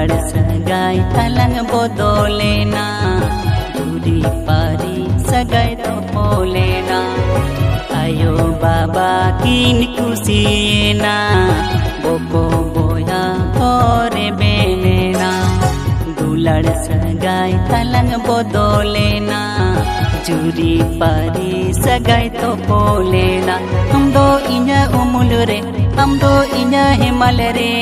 दुलार सगाई तलंग बदलेना दूरी पारी सगाई तो बोलेना आयो बाबा किन खुशिएना बोको बोया और बेनेना दुलार सगाई तलंग बदलेना जूरी पारी सगाई तो बोलेना हम दो इन्या उमुल रे हम दो इन्या हिमाल रे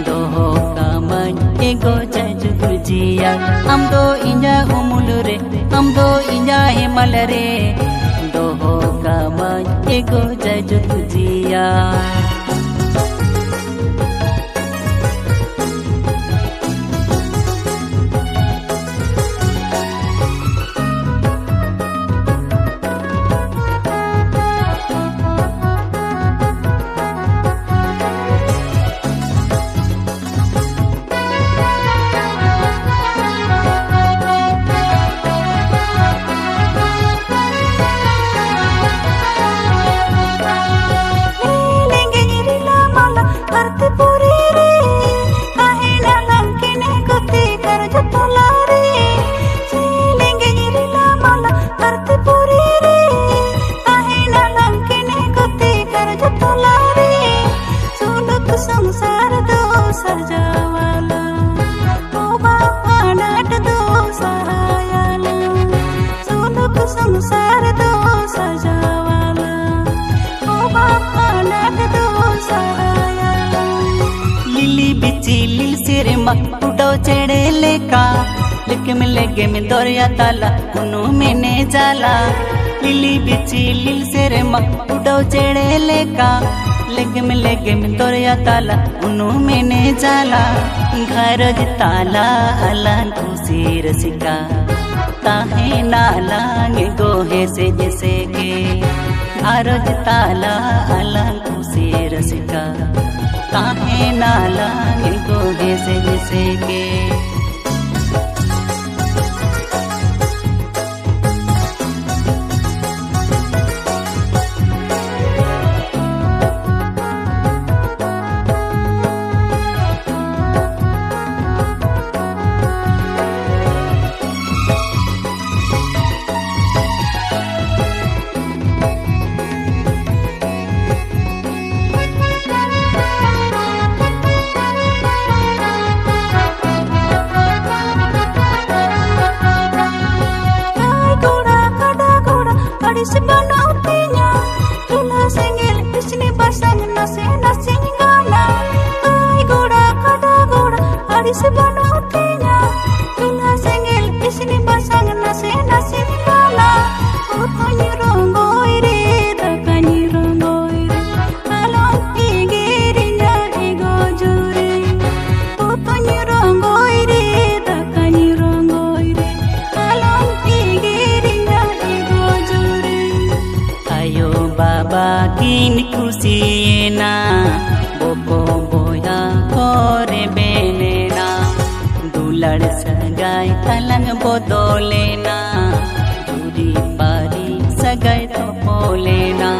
दोहो कामन एगो जजु गुजिया हम दो इन्या उमुल रे हम दो इन्या हिमाल रे दोहो कामन एगो जजु गुजिया संसार दो सरजावाला ओ बाबा नाट दो सहायाला सुलुक संसार दो सरजावाला ओ बाबा नाट दो सहायाला लिली बिची लिल सिर मक उड़ो चढ़े लेका लेके में दौरिया ताला उनु मैंने जाला लिली बिची लिल सिर मक उड़ो चढ़े लेका लेगे में तोरिया ताला उनु मैंने जाला घर ताला अलान खुशी रसिका ताहे नाला गोहे से जैसे के घर ताला अलान खुशी रसिका ताहे नाला गोहे से जैसे के से बनाऊतिnya दूल्हा सिंगिल इसने बसंग नसे नसे गाना आई गोड़ा खड़ा गोड़ा अड़ी से बनाऊतिnya दूल्हा सिंगिल इसने बसंग नसे नसे गाना ओ कनी रंगोई रे दकनी रंगोई रे आलों इगेरिnya ego jure ओ कनी रंगोई रे दकनी रंगोई रे आलों इगेरिnya ego jure आयो बाबा किन खुशिएना बोको बोया और बेनेना दुलार सगाई तलंग बदलेना दूरी पारी सगाई तो बोलेना